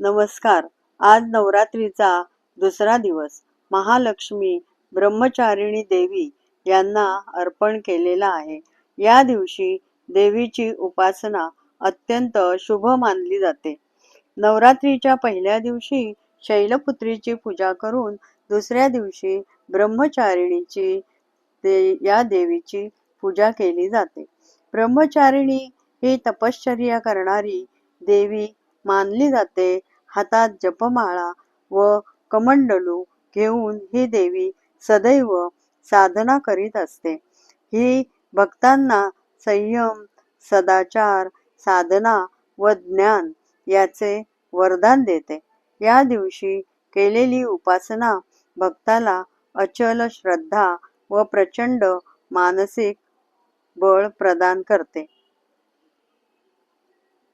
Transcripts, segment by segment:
नमस्कार. आज नवरात्रीचा दुसरा दिवस. महालक्ष्मी ब्रह्मचारिणी देवी यांना अर्पण केलेला आहे. या दिवशी देवीची उपासना अत्यंत शुभ मानली जाते. नवरात्रीच्या पहिल्या दिवशी शैलपुत्रीची पूजा करून दुसऱ्या दिवशी ब्रह्मचारिणीची या देवीची पूजा केली जाते. ब्रह्मचारिणी ही तपश्चर्या करणारी देवी मानली जाते. हातात जपमाळा व कमंडलू घेऊन ही देवी सदैव साधना करीत असते. ही भक्तांना संयम, सदाचार, साधना व ज्ञान याचे वरदान देते. या दिवशी केलेली उपासना भक्ताला अचल श्रद्धा व प्रचंड मानसिक बळ प्रदान करते.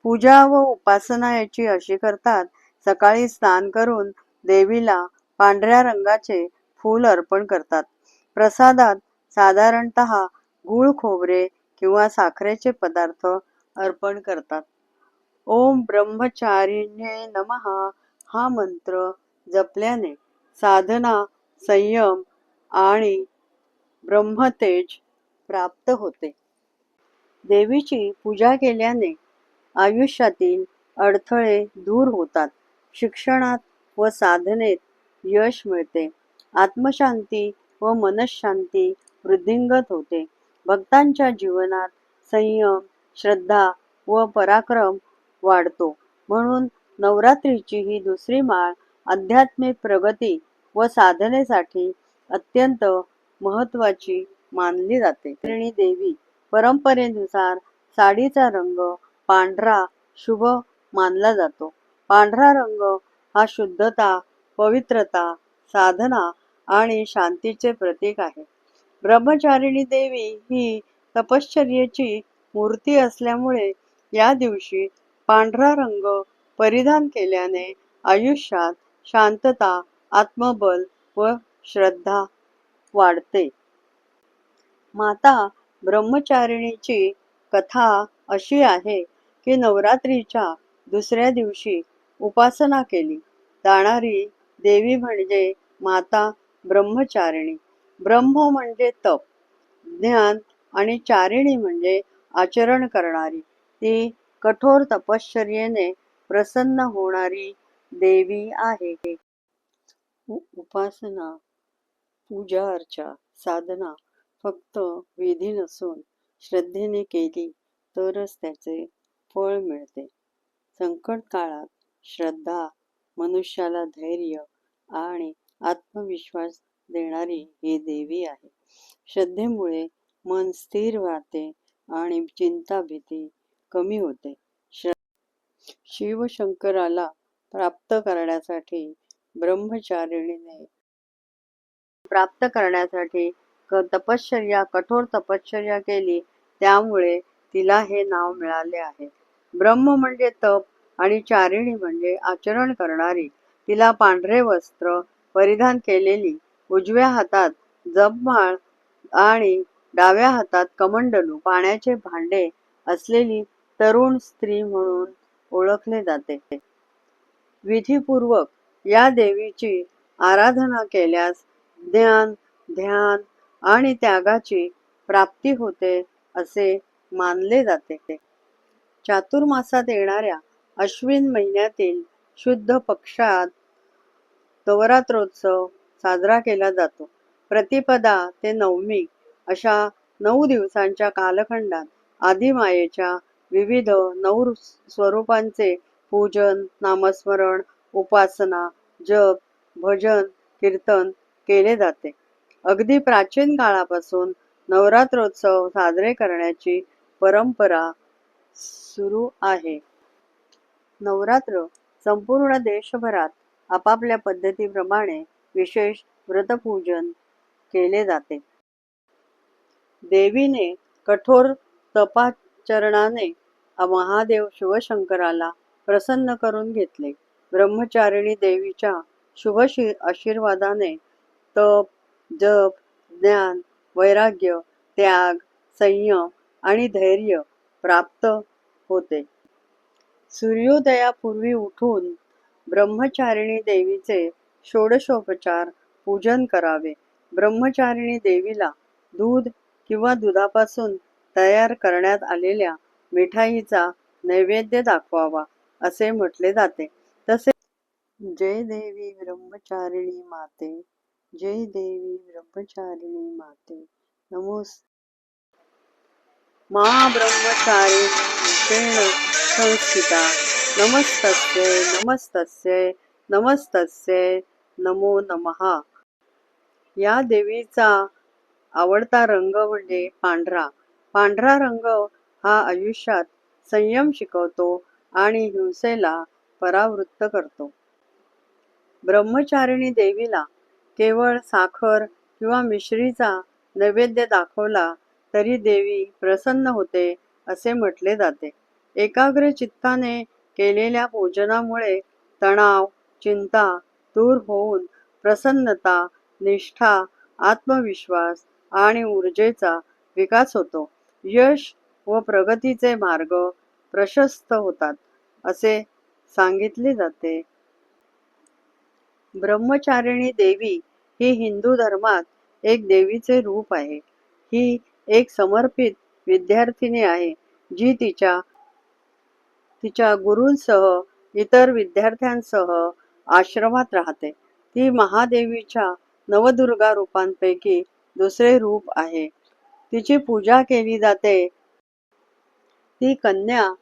पूजा व उपासना याची अशी करतात. सकाळी स्नान करून देवीला पांढऱ्या रंगाचे फूल अर्पण करतात. प्रसादात साधारणतः गूळ खोबरे किंवा साखरेचे पदार्थ अर्पण करतात. ओम ब्रह्मचारिण्ये नमः हा मंत्र जपल्याने साधना, संयम आणि ब्रह्मतेज प्राप्त होते. देवीची पूजा केल्याने आयुष्यातील अडथळे दूर होतात. शिक्षणात व साधनेत यश मिळते. आत्मशांती व मनःशांती वृद्धिंगत होते. भक्तांच्या जीवनात संयम, श्रद्धा व पराक्रम वाढतो. म्हणून नवरात्रीची ही दुसरी माळ आध्यात्मिक प्रगती व साधनेसाठी अत्यंत महत्त्वाची मानली जाते. देवी परंपरेनुसार साडीचा रंग पांढरा शुभ मानला जातो. पांढरा रंग हा शुद्धता, पवित्रता, साधना आणि शांतीचे प्रतीक आहे. ब्रह्मचारिणी देवी ही तपश्चर्येची मूर्ती असल्यामुळे या दिवशी पांढरा रंग परिधान केल्याने आयुष्यात शांतता, आत्मबल व श्रद्धा वाढते. माता ब्रह्मचारिणीची कथा अशी आहे की नवरात्रीच्या दुसऱ्या दिवशी उपासना केली जाणारी देवी म्हणजे माता ब्रह्मचारिणी. ब्रह्म म्हणजे तप, ज्ञान आणि चारिणी म्हणजे आचरण करणारी. ती कठोर तपश्चर्येने प्रसन्न होणारी देवी आहे. उपासना, पूजा अर्चा, साधना फक्त विधी नसून श्रद्धेने केली तरच त्याचे फळ मिळते. संकट काळात श्रद्धा मनुष्याला धैर्य आणि आत्मविश्वास देणारी ही देवी आहे. श्रद्धेमुळे मन स्थिर राहते आणि चिंता भीती कमी होते. शिवशंकराला प्राप्त करण्यासाठी ब्रह्मचारिणीने कठोर तपश्चर्या केली, त्यामुळे तिला हे नाव मिळाले आहे. ब्रह्म म्हणजे तप आणि चारिणी म्हणजे आचरण करणारी. तिला पांढरे वस्त्र परिधान केलेली, उजव्या हातात जपमाळ आणि डाव्या हातात कमंडलू पाण्याचे भांडे असलेली तरुण स्त्री म्हणून ओळखले जाते. विधीपूर्वक या देवीची आराधना केल्यास ज्ञान, ध्यान आणि त्यागाची प्राप्ती होते असे मानले जाते. चातुर्मासात येणाऱ्या अश्विन महिन्यातील शुद्ध पक्षात नवरात्रोत्सव साजरा केला जातो. प्रतिपदा ते नवमी अशा 9 दिवसांच्या कालखंडात आदिमायेच्या विविध 9 स्वरूपांचे पूजन, नामस्मरण, उपासना, जप, भजन, कीर्तन केले जाते. अगदी प्राचीन काळापासून नवरात्रोत्सव साजरे करण्याची परंपरा सुरू आहे. नवरात्र संपूर्ण देशभरात आपापल्या पद्धतीप्रमाणे विशेष व्रतपूजन केले जाते. देवीने कठोर तपाचरणाने महादेव शिवशंकराला प्रसन्न करून घेतले. ब्रह्मचारिणी देवीच्या शुभ आशीर्वादाने तप, जप, ज्ञान, वैराग्य, त्याग, संयम आणि धैर्य प्राप्त होते. सूर्योदयापूर्वी उठून ब्रह्मचारिणी देवीचे षोडशोपचार पूजन करावे. ब्रह्मचारिणी देवीला दूध किंवा दुधापासून तयार करण्यात आलेल्या मिठाईचा नैवेद्य दाखवावा असे म्हटले जाते. तसे जय देवी ब्रह्मचारिणी माते, जय देवी ब्रह्मचारिणी माते, नमोस मा ब्रह्मचारिणी रूपेण संस्थिता, नमस्तस्यै नमस्तस्यै नमस्तस्यै नमो नमः. या देवीचा आवडता रंग म्हणजे पांढरा. पांढरा रंग हा आयुष्यात संयम शिकवतो आणि हिंसेला परावृत्त करतो. ब्रह्मचारिणी देवीला केवळ साखर किंवा मिश्रीचा नैवेद्य दाखवला तरी देवी प्रसन्न होते असे म्हटले जाते. एकाग्र चित्ताने केलेल्या पूजनामुळे तणाव, चिंता दूर होऊन प्रसन्नता, निष्ठा, आत्मविश्वास आणि ऊर्जेचा विकास होतो. यश व प्रगतीचे मार्ग प्रशस्त होतात असे सांगितले जाते. ब्रह्मचारिणी देवी ही हिंदू धर्मात एक देवीचे रूप आहे. ही एक समर्पित विद्यार्थिनी आहे जी तिच्या गुरूंसह इतर विद्यार्थ्यांसह आश्रमात राहते. ती महादेवीच्या नवदुर्गा रूपांपैकी दुसरे रूप आहे. तिची पूजा केली जाते. ती कन्या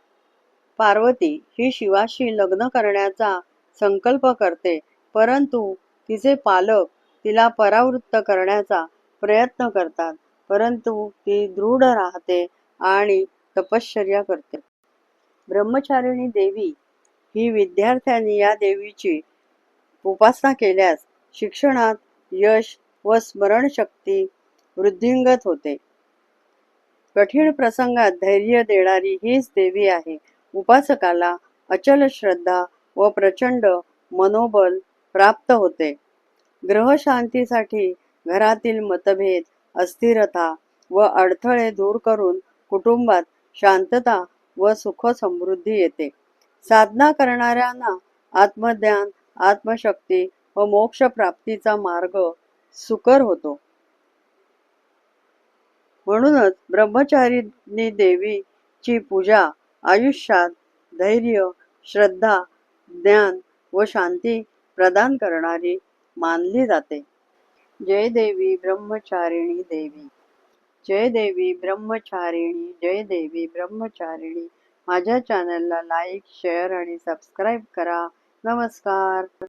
पार्वती ही शिवाशी लग्न करण्याचा संकल्प करते, परंतु तिचे पालक तिला परावृत्त करण्याचा प्रयत्न करतात, परंतु ती दृढ राहते आणि तपश्चर्या करते. ब्रह्मचारिणी देवी ही विद्यार्थ्यांनी या देवीची उपासना केल्यास शिक्षणात यश व स्मरणशक्ती वृद्धिंगत होते. कठीण प्रसंगात धैर्य देणारी हीच देवी आहे. उपासकाला अचल श्रद्धा व प्रचंड मनोबल प्राप्त होते. ग्रहशांतीसाठी घरातील मतभेद, अस्थिरता व अडथळे दूर करून कुटुंबात शांतता व सुख समृद्धी येते. साधना करणाऱ्यांना आत्मज्ञान, आत्मशक्ती व मोक्ष प्राप्तीचा मार्ग सुकर होतो. म्हणूनच ब्रह्मचारिणी देवीची पूजा आयुष्यात धैर्य, श्रद्धा, ज्ञान व शांती प्रदान करणारी मानली जाते. जय देवी ब्रह्मचारिणी देवी, जय देवी ब्रह्मचारिणी, जय देवी ब्रह्मचारिणी. माझ्या चॅनलला लाईक, शेअर आणि सबस्क्राईब करा. नमस्कार.